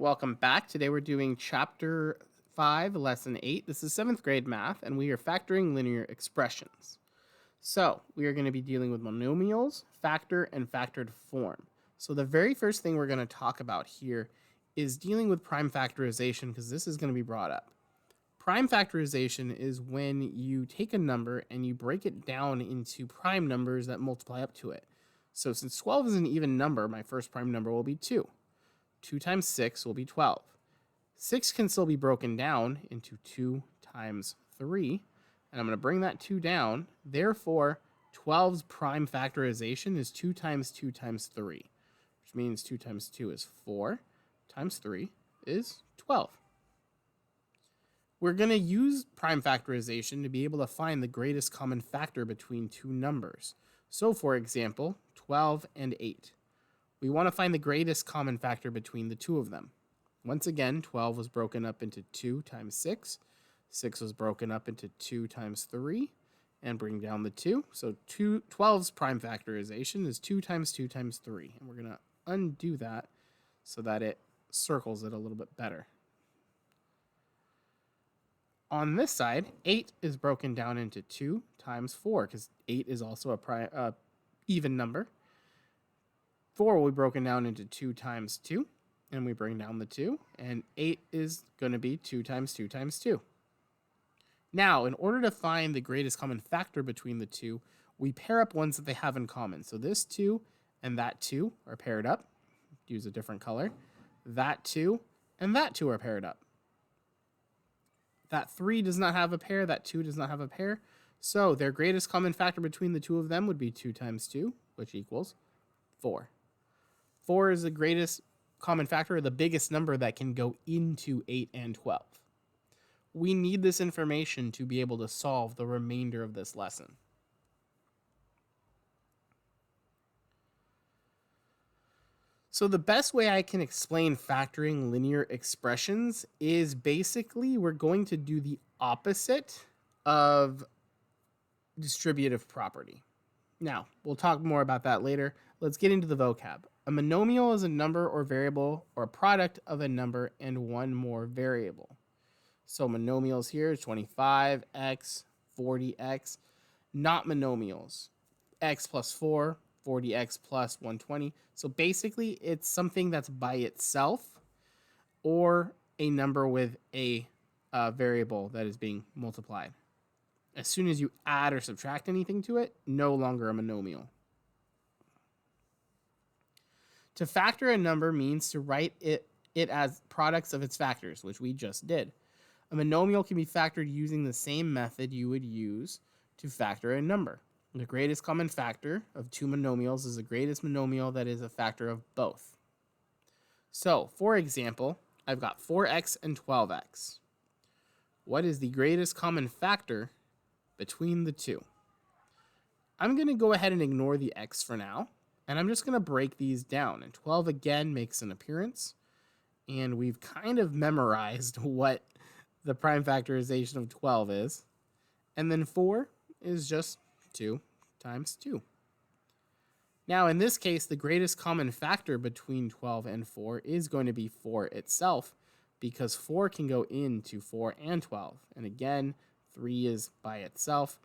Welcome back. Today we're doing chapter 5, lesson 8. This is 7th grade math, and we are factoring linear expressions. So, we are going to be dealing with monomials, factor, and factored form. So, the very first thing we're going to talk about here is dealing with prime factorization because this is going to be brought up. Prime factorization is when you take a number and you break it down into prime numbers that multiply up to it. So, since 12 is an even number, my first prime number will be 2. 2 times 6 will be 12. 6 can still be broken down into 2 times 3. And I'm going to bring that 2 down. Therefore, 12's prime factorization is 2 times 2 times 3, which means 2 times 2 is 4, times 3 is 12. We're going to use prime factorization to be able to find the greatest common factor between two numbers. So, for example, 12 and 8. We want to find the greatest common factor between the two of them. Once again, 12 was broken up into 2 times 6. 6 was broken up into 2 times 3. And bring down the 2. So 12's prime factorization is 2 times 2 times 3. And we're going to undo that so that it circles it a little bit better. On this side, 8 is broken down into 2 times 4 because 8 is also a even number. 4 will be broken down into 2 times 2, and we bring down the 2, and 8 is going to be 2 times 2 times 2. Now, in order to find the greatest common factor between the two, we pair up ones that they have in common. So this 2 and that 2 are paired up. Use a different color. That 2 and that 2 are paired up. That 3 does not have a pair. That 2 does not have a pair. So their greatest common factor between the two of them would be 2 times 2, which equals 4. 4 is the greatest common factor, or the biggest number that can go into 8 and 12. We need this information to be able to solve the remainder of this lesson. So the best way I can explain factoring linear expressions is basically we're going to do the opposite of distributive property. Now, we'll talk more about that later. Let's get into the vocab. A monomial is a number or variable or a product of a number and one more variable. So monomials here is 25x, 40x. Not monomials. X plus 4, 40x plus 120. So basically, it's something that's by itself or a number with a variable that is being multiplied. As soon as you add or subtract anything to it, no longer a monomial. To factor a number means to write it as products of its factors, which we just did. A monomial can be factored using the same method you would use to factor a number. The greatest common factor of two monomials is the greatest monomial that is a factor of both. So, for example, I've got 4x and 12x. What is the greatest common factor between the two? I'm going to go ahead and ignore the x for now, and I'm just going to break these down. And 12 again makes an appearance, and we've kind of memorized what the prime factorization of 12 is. And then 4 is just 2 times 2. Now, in this case, the greatest common factor between 12 and 4 is going to be 4 itself, because 4 can go into 4 and 12. And again, 3 is by itself.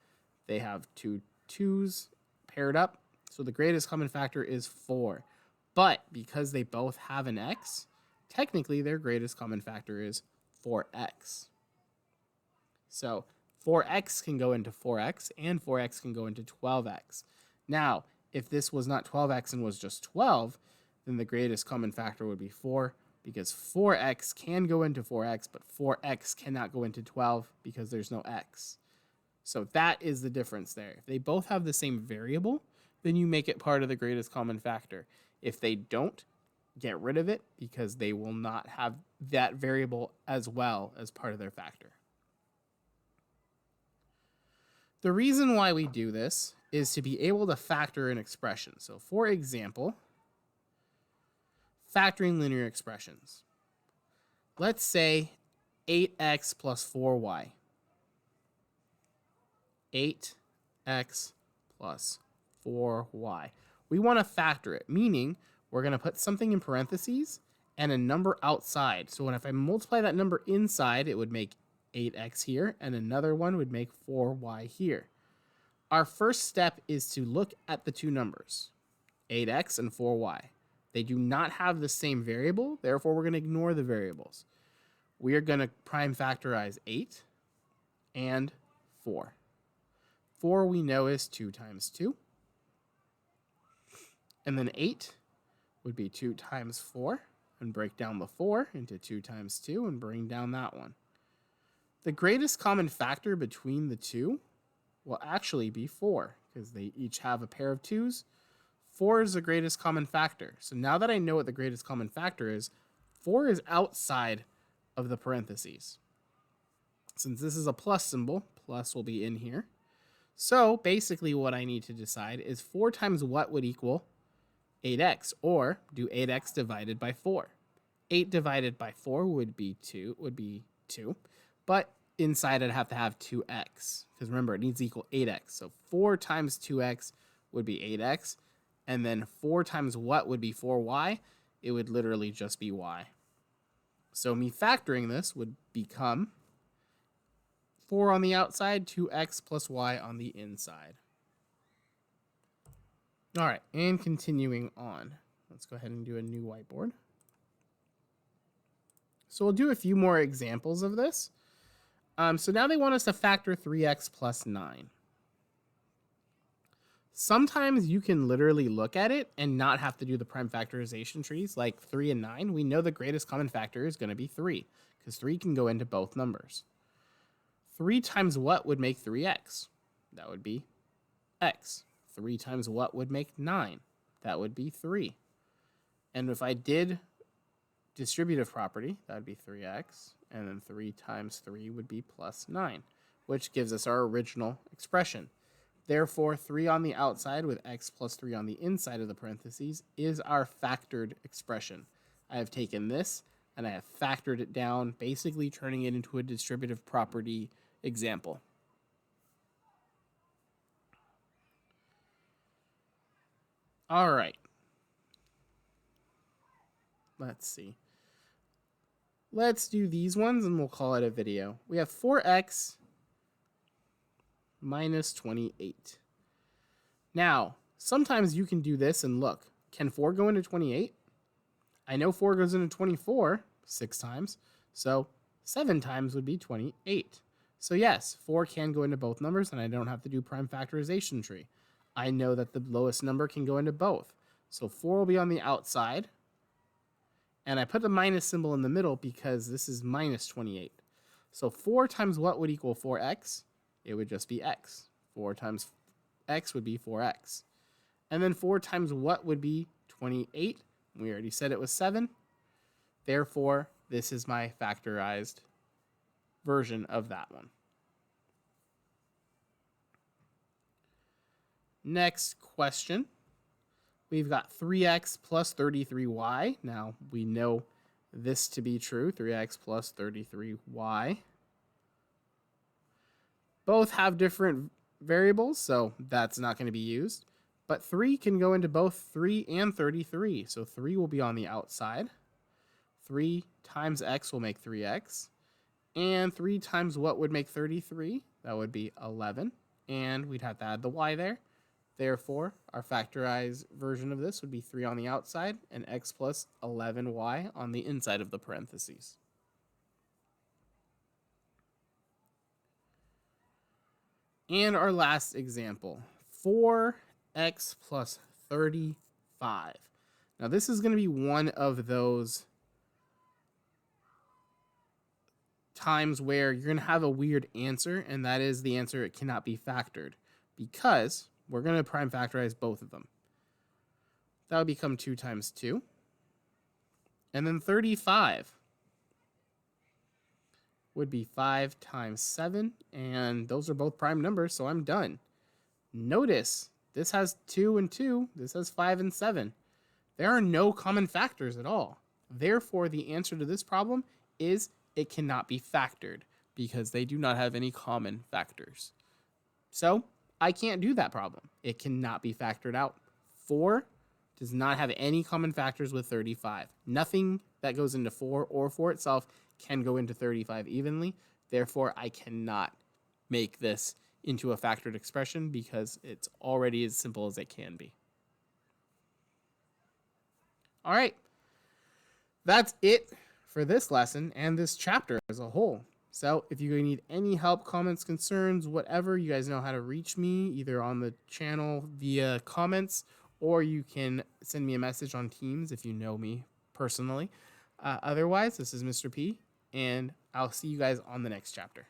They have two 2's paired up. So the greatest common factor is 4. But because they both have an x, technically their greatest common factor is 4x. So 4x can go into 4x and 4x can go into 12x. Now, if this was not 12x and was just 12, then the greatest common factor would be 4, because 4x can go into 4x, but 4x cannot go into 12 because there's no x. So that is the difference there. If they both have the same variable, then you make it part of the greatest common factor. If they don't, get rid of it because they will not have that variable as well as part of their factor. The reason why we do this is to be able to factor an expression. So for example, factoring linear expressions. Let's say 8x plus 4y. 8x plus 4y. We want to factor it, meaning we're going to put something in parentheses and a number outside. So if I multiply that number inside, it would make 8x here, and another one would make 4y here. Our first step is to look at the two numbers, 8x and 4y. They do not have the same variable, therefore we're going to ignore the variables. We are going to prime factorize 8 and 4. 4 we know is 2 times 2. And then 8 would be 2 times 4, and break down the 4 into 2 times 2 and bring down that one. The greatest common factor between the two will actually be 4, because they each have a pair of 2's. 4 is the greatest common factor. So now that I know what the greatest common factor is, 4 is outside of the parentheses. Since this is a plus symbol, plus will be in here. So basically what I need to decide is 4 times what would equal 8x, or do 8x divided by 4. 8 divided by 4 would be 2, but inside I'd have to have 2x, because remember it needs to equal 8x. So 4 times 2x would be 8x, and then 4 times what would be 4y? It would literally just be y. So me factoring this would become 4 on the outside, 2x plus y on the inside. All right, and continuing on. Let's go ahead and do a new whiteboard. So we'll do a few more examples of this. So now they want us to factor 3x plus 9. Sometimes you can literally look at it and not have to do the prime factorization trees, like 3 and 9. We know the greatest common factor is going to be 3, because 3 can go into both numbers. 3 times what would make 3x? That would be x. 3 times what would make 9? That would be 3. And if I did distributive property, that would be 3x, and then 3 times 3 would be plus 9, which gives us our original expression. Therefore, 3 on the outside with x plus 3 on the inside of the parentheses is our factored expression. I have taken this and I have factored it down, basically turning it into a distributive property example. All right. Let's see. Let's do these ones and we'll call it a video. We have 4x minus 28. Now, sometimes you can do this and look. Can 4 go into 28? I know 4 goes into 24 6 times, so 7 times would be 28. So yes, 4 can go into both numbers and I don't have to do prime factorization tree. I know that the lowest number can go into both. So 4 will be on the outside. And I put the minus symbol in the middle because this is minus 28. So 4 times what would equal 4x? It would just be x. 4 times x would be 4x. And then 4 times what would be 28? We already said it was 7. Therefore, this is my factorized version of that one. Next question. We've got 3x plus 33y. Now, we know this to be true, 3x plus 33y. Both have different variables, so that's not going to be used. But 3 can go into both 3 and 33, so 3 will be on the outside. 3 times x will make 3x. And 3 times what would make 33? That would be 11. And we'd have to add the y there. Therefore, our factorized version of this would be 3 on the outside and x plus 11y on the inside of the parentheses. And our last example, 4x plus 35. Now, this is going to be one of those times where you're going to have a weird answer, and that is the answer it cannot be factored, because we're going to prime factorize both of them. That would become 2 times 2. And then 35 would be 5 times 7. And those are both prime numbers, so I'm done. Notice, this has 2 and 2. This has 5 and 7. There are no common factors at all. Therefore, the answer to this problem is it cannot be factored, because they do not have any common factors. So I can't do that problem. It cannot be factored out. 4 does not have any common factors with 35. Nothing that goes into 4 or 4 itself can go into 35 evenly. Therefore, I cannot make this into a factored expression because it's already as simple as it can be. All right. That's it for this lesson and this chapter as a whole. So if you need any help, comments, concerns, whatever, you guys know how to reach me either on the channel via comments, or you can send me a message on Teams if you know me personally. Otherwise, this is Mr. P, and I'll see you guys on the next chapter.